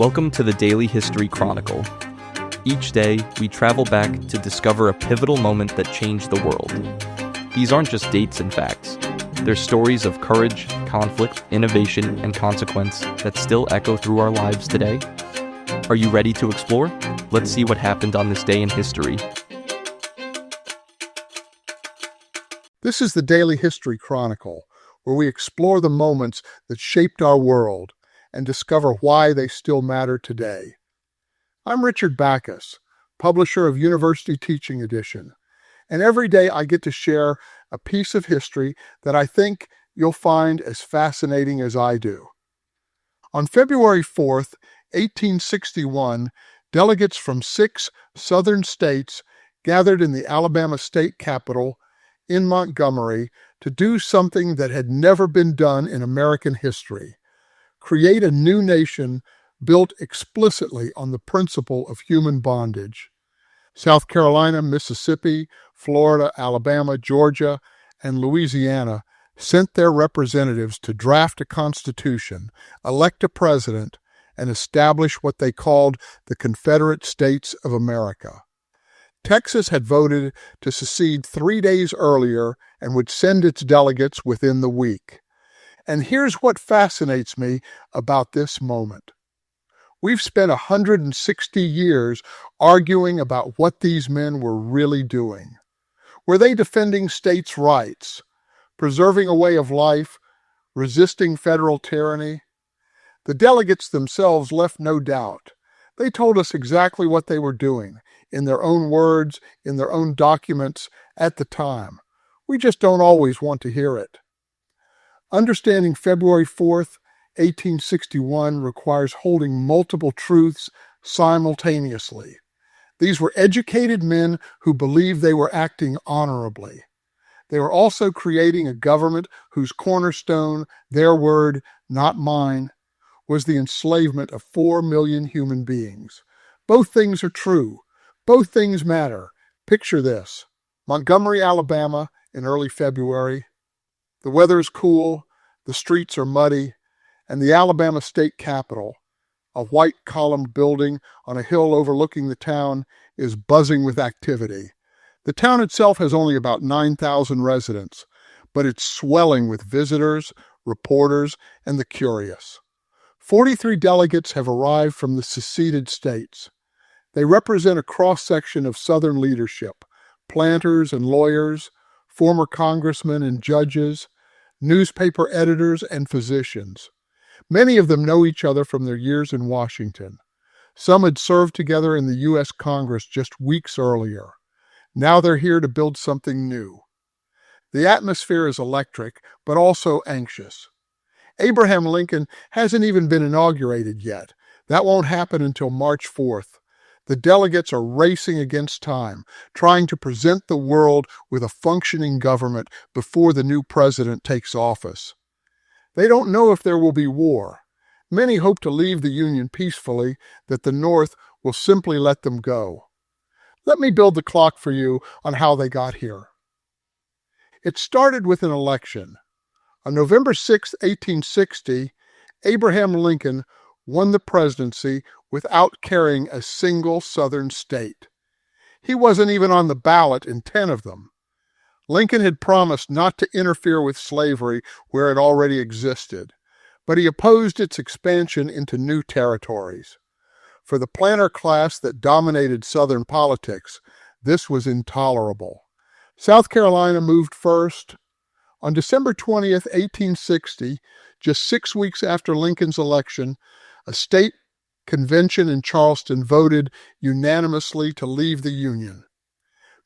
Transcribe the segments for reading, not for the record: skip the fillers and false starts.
Welcome to the Daily History Chronicle. Each day, we travel back to discover a pivotal moment that changed the world. These aren't just dates and facts. They're stories of courage, conflict, innovation, and consequence that still echo through our lives today. Are you ready to explore? Let's see what happened on this day in history. This is the Daily History Chronicle, where we explore the moments that shaped our world and discover why they still matter today. I'm Richard Backus, publisher of University Teaching Edition, and every day I get to share a piece of history that I think you'll find as fascinating as I do. On February 4th, 1861, delegates from 6 southern states gathered in the Alabama state capitol in Montgomery to do something that had never been done in American history: create a new nation built explicitly on the principle of human bondage. South Carolina, Mississippi, Florida, Alabama, Georgia, and Louisiana sent their representatives to draft a constitution, elect a president, and establish what they called the Confederate States of America. Texas had voted to secede 3 days earlier and would send its delegates within the week. And here's what fascinates me about this moment. We've spent 160 years arguing about what these men were really doing. Were they defending states' rights, preserving a way of life, resisting federal tyranny? The delegates themselves left no doubt. They told us exactly what they were doing, in their own words, in their own documents, at the time. We just don't always want to hear it. Understanding February 4th, 1861 requires holding multiple truths simultaneously. These were educated men who believed they were acting honorably. They were also creating a government whose cornerstone, their word, not mine, was the enslavement of 4 million human beings. Both things are true. Both things matter. Picture this: Montgomery, Alabama, in early February. The weather is cool, the streets are muddy, and the Alabama state capitol, a white columned building on a hill overlooking the town, is buzzing with activity. The town itself has only about 9,000 residents, but it's swelling with visitors, reporters, and the curious. 43 delegates have arrived from the seceded states. They represent a cross-section of Southern leadership: planters and lawyers, former congressmen and judges, newspaper editors and physicians. Many of them know each other from their years in Washington. Some had served together in the U.S. Congress just weeks earlier. Now they're here to build something new. The atmosphere is electric, but also anxious. Abraham Lincoln hasn't even been inaugurated yet. That won't happen until March 4th. The delegates are racing against time, trying to present the world with a functioning government before the new president takes office. They don't know if there will be war. Many hope to leave the Union peacefully, that the North will simply let them go. Let me build the clock for you on how they got here. It started with an election. On November 6, 1860, Abraham Lincoln won the presidency without carrying a single Southern state. He wasn't even on the ballot in 10 of them. Lincoln had promised not to interfere with slavery where it already existed, but he opposed its expansion into new territories. For the planter class that dominated Southern politics, this was intolerable. South Carolina moved first. On December 20th, 1860, just 6 weeks after Lincoln's election, a state convention in Charleston voted unanimously to leave the Union.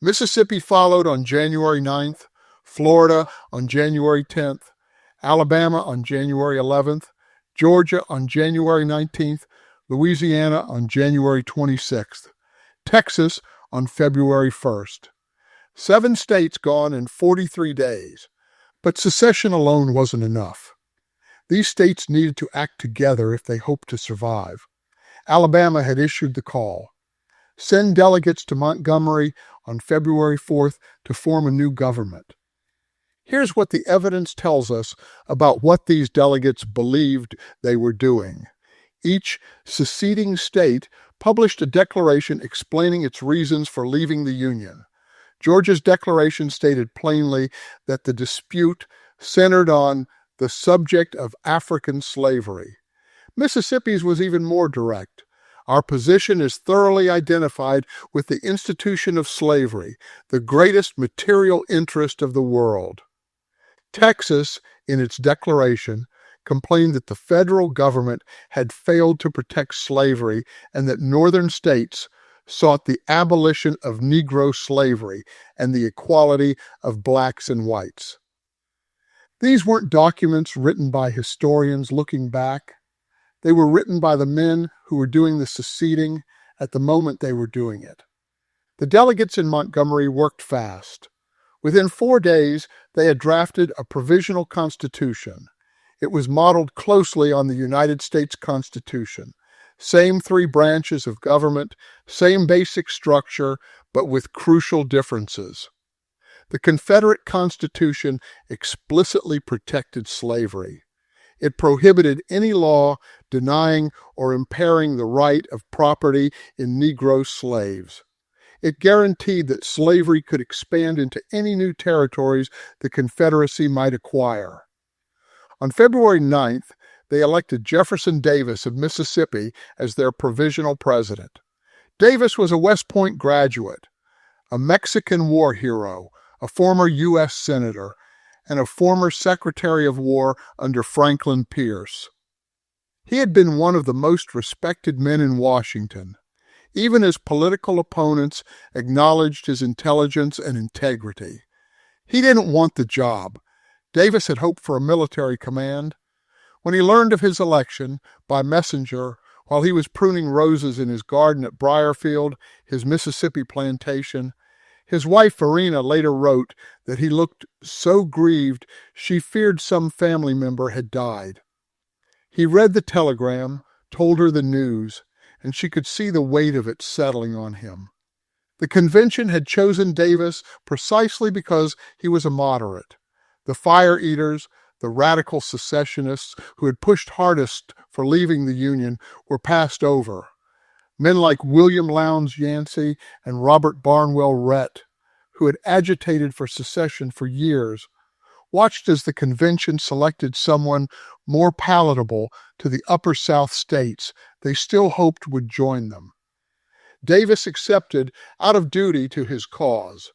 Mississippi followed on January 9th, Florida on January 10th, Alabama on January 11th, Georgia on January 19th, Louisiana on January 26th, Texas on February 1st. 7 states gone in 43 days. But secession alone wasn't enough. These states needed to act together if they hoped to survive. Alabama had issued the call: send delegates to Montgomery on February 4th to form a new government. Here's what the evidence tells us about what these delegates believed they were doing. Each seceding state published a declaration explaining its reasons for leaving the Union. Georgia's declaration stated plainly that the dispute centered on the subject of African slavery. Mississippi's was even more direct. Our position is thoroughly identified with the institution of slavery, the greatest material interest of the world. Texas, in its declaration, complained that the federal government had failed to protect slavery and that northern states sought the abolition of Negro slavery and the equality of blacks and whites. These weren't documents written by historians looking back. They were written by the men who were doing the seceding at the moment they were doing it. The delegates in Montgomery worked fast. Within 4 days, they had drafted a provisional constitution. It was modeled closely on the United States Constitution. Same 3 branches of government, same basic structure, but with crucial differences. The Confederate Constitution explicitly protected slavery. It prohibited any law denying or impairing the right of property in Negro slaves. It guaranteed that slavery could expand into any new territories the Confederacy might acquire. On February 9th, they elected Jefferson Davis of Mississippi as their provisional president. Davis was a West Point graduate, a Mexican war hero, a former U.S. Senator, and a former Secretary of War under Franklin Pierce. He had been one of the most respected men in Washington. Even his political opponents acknowledged his intelligence and integrity. He didn't want the job. Davis had hoped for a military command. When he learned of his election by messenger while he was pruning roses in his garden at Briarfield, his Mississippi plantation, his wife Verena later wrote that he looked so grieved she feared some family member had died. He read the telegram, told her the news, and she could see the weight of it settling on him. The convention had chosen Davis precisely because he was a moderate. The fire eaters, the radical secessionists who had pushed hardest for leaving the Union, were passed over. Men like William Lowndes Yancey and Robert Barnwell Rhett, who had agitated for secession for years, watched as the convention selected someone more palatable to the upper South states they still hoped would join them. Davis accepted out of duty to his cause.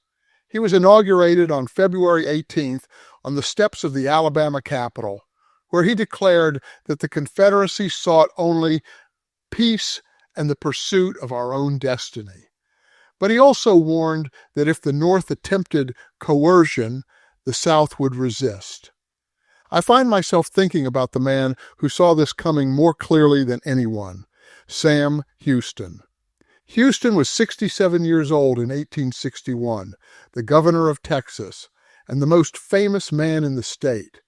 He was inaugurated on February 18th on the steps of the Alabama Capitol, where he declared that the Confederacy sought only peace and the pursuit of our own destiny. But he also warned that if the North attempted coercion, the South would resist. I find myself thinking about the man who saw this coming more clearly than anyone, Sam Houston. Houston was 67 years old in 1861, the governor of Texas, and the most famous man in the state.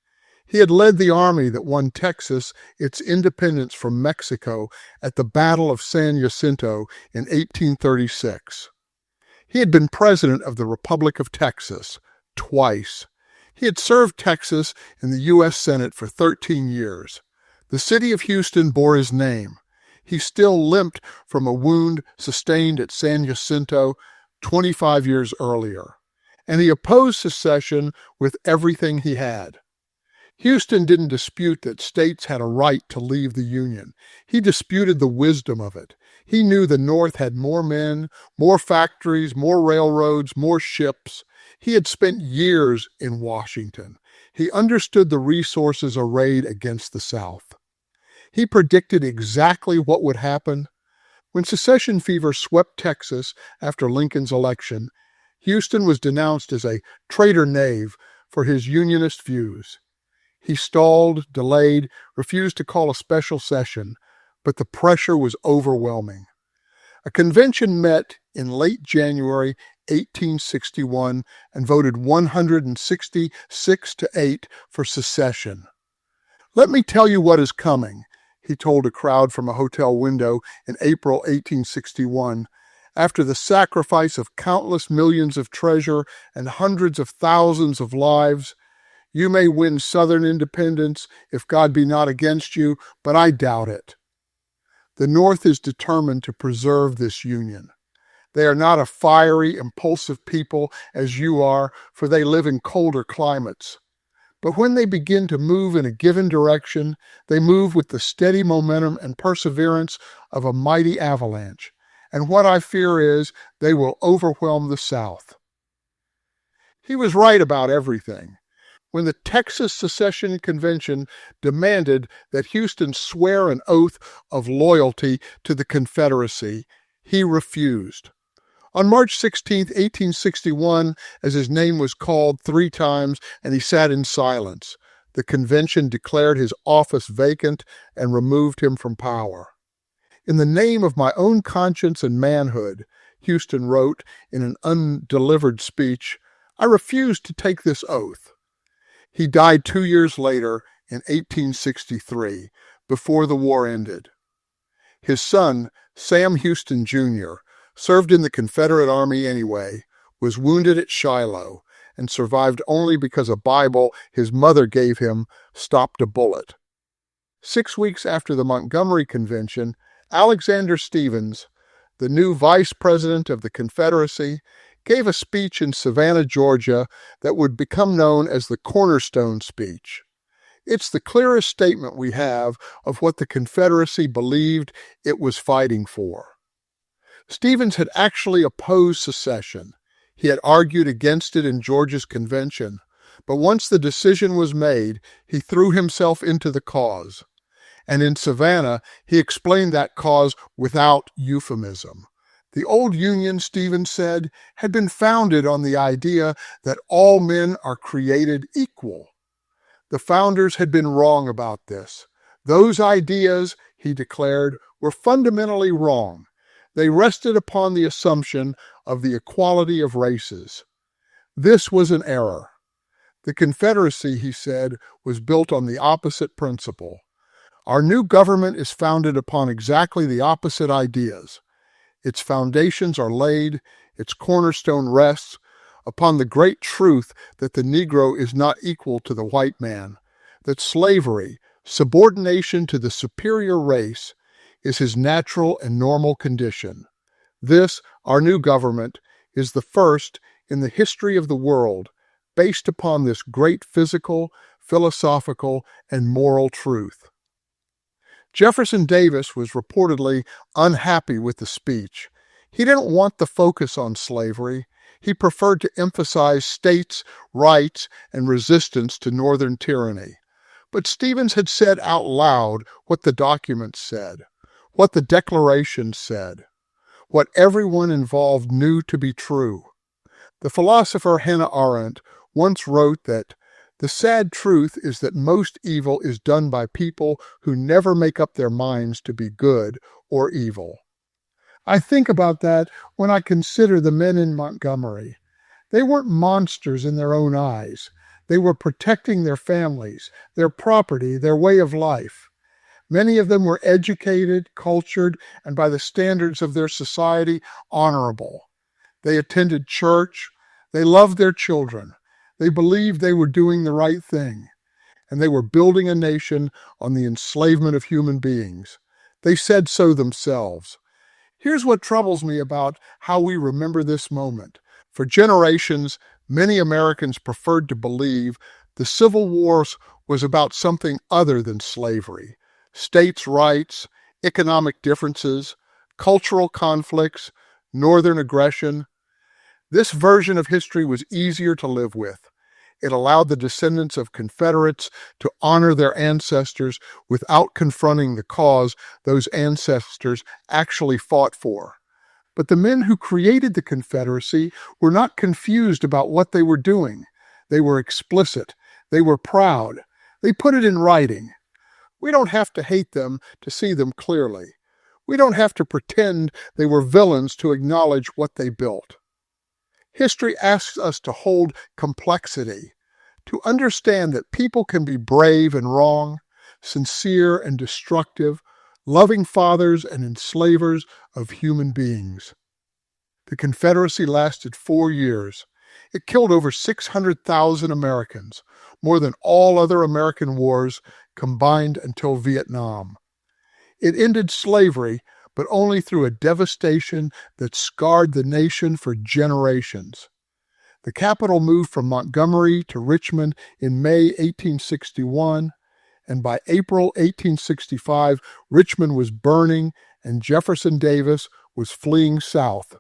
He had led the army that won Texas its independence from Mexico at the Battle of San Jacinto in 1836. He had been president of the Republic of Texas twice. He had served Texas in the U.S. Senate for 13 years. The city of Houston bore his name. He still limped from a wound sustained at San Jacinto 25 years earlier, and he opposed secession with everything he had. Houston didn't dispute that states had a right to leave the Union. He disputed the wisdom of it. He knew the North had more men, more factories, more railroads, more ships. He had spent years in Washington. He understood the resources arrayed against the South. He predicted exactly what would happen. When secession fever swept Texas after Lincoln's election, Houston was denounced as a traitor knave for his Unionist views. He stalled, delayed, refused to call a special session, but the pressure was overwhelming. A convention met in late January 1861 and voted 166 to 8 for secession. "Let me tell you what is coming," he told a crowd from a hotel window in April 1861, after the sacrifice of countless millions of treasure and hundreds of thousands of lives. "You may win Southern independence if God be not against you, but I doubt it." The North is determined to preserve this Union. They are not a fiery, impulsive people as you are, for they live in colder climates. But when they begin to move in a given direction, they move with the steady momentum and perseverance of a mighty avalanche. And what I fear is they will overwhelm the South. He was right about everything. When the Texas Secession Convention demanded that Houston swear an oath of loyalty to the Confederacy, he refused. On March 16, 1861, as his name was called 3 times and he sat in silence, the convention declared his office vacant and removed him from power. In the name of my own conscience and manhood, Houston wrote in an undelivered speech, I refuse to take this oath. He died 2 years later in 1863, before the war ended. His son, Sam Houston, Jr., served in the Confederate Army anyway, was wounded at Shiloh, and survived only because a Bible his mother gave him stopped a bullet. 6 weeks after the Montgomery Convention, Alexander Stephens, the new vice president of the Confederacy, gave a speech in Savannah, Georgia, that would become known as the Cornerstone Speech. It's the clearest statement we have of what the Confederacy believed it was fighting for. Stephens had actually opposed secession. He had argued against it in Georgia's convention, but once the decision was made, he threw himself into the cause. And in Savannah, he explained that cause without euphemism. The old Union, Stephens said, had been founded on the idea that all men are created equal. The founders had been wrong about this. Those ideas, he declared, were fundamentally wrong. They rested upon the assumption of the equality of races. This was an error. The Confederacy, he said, was built on the opposite principle. Our new government is founded upon exactly the opposite ideas. Its foundations are laid, its cornerstone rests, upon the great truth that the Negro is not equal to the white man, that slavery, subordination to the superior race, is his natural and normal condition. This, our new government, is the first in the history of the world based upon this great physical, philosophical, and moral truth. Jefferson Davis was reportedly unhappy with the speech. He didn't want the focus on slavery. He preferred to emphasize states' rights and resistance to Northern tyranny. But Stephens had said out loud what the documents said, what the Declaration said, what everyone involved knew to be true. The philosopher Hannah Arendt once wrote that the sad truth is that most evil is done by people who never make up their minds to be good or evil. I think about that when I consider the men in Montgomery. They weren't monsters in their own eyes. They were protecting their families, their property, their way of life. Many of them were educated, cultured, and by the standards of their society, honorable. They attended church. They loved their children. They believed they were doing the right thing, and they were building a nation on the enslavement of human beings. They said so themselves. Here's what troubles me about how we remember this moment. For generations, many Americans preferred to believe the Civil War was about something other than slavery. States' rights, economic differences, cultural conflicts, Northern aggression. This version of history was easier to live with. It allowed the descendants of Confederates to honor their ancestors without confronting the cause those ancestors actually fought for. But the men who created the Confederacy were not confused about what they were doing. They were explicit. They were proud. They put it in writing. We don't have to hate them to see them clearly. We don't have to pretend they were villains to acknowledge what they built. History asks us to hold complexity, to understand that people can be brave and wrong, sincere and destructive, loving fathers and enslavers of human beings. The Confederacy lasted 4 years. It killed over 600,000 Americans, more than all other American wars combined until Vietnam. It ended slavery, but only through a devastation that scarred the nation for generations. The capital moved from Montgomery to Richmond in May 1861, and by April 1865, Richmond was burning and Jefferson Davis was fleeing south,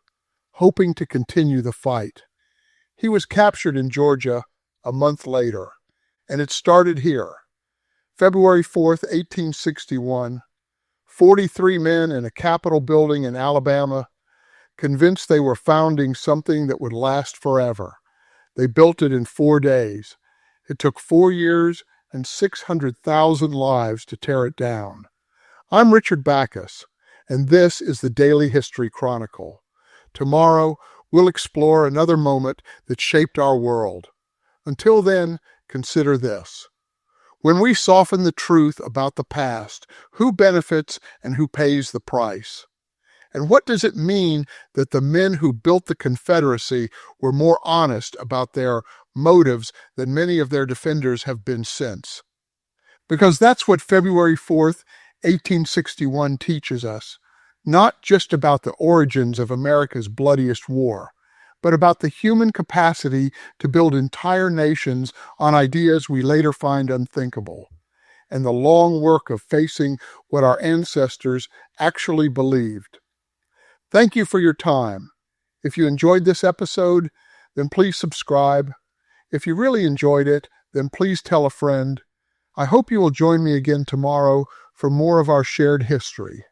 hoping to continue the fight. He was captured in Georgia a month later, and it started here. February 4th, 1861, 43 men in a Capitol building in Alabama, convinced they were founding something that would last forever. They built it in 4 days. It took 4 years and 600,000 lives to tear it down. I'm Richard Backus, and this is the Daily History Chronicle. Tomorrow, we'll explore another moment that shaped our world. Until then, consider this. When we soften the truth about the past, who benefits and who pays the price? And what does it mean that the men who built the Confederacy were more honest about their motives than many of their defenders have been since? Because that's what February 4th, 1861 teaches us, not just about the origins of America's bloodiest war, but about the human capacity to build entire nations on ideas we later find unthinkable, and the long work of facing what our ancestors actually believed. Thank you for your time. If you enjoyed this episode, then please subscribe. If you really enjoyed it, then please tell a friend. I hope you will join me again tomorrow for more of our shared history.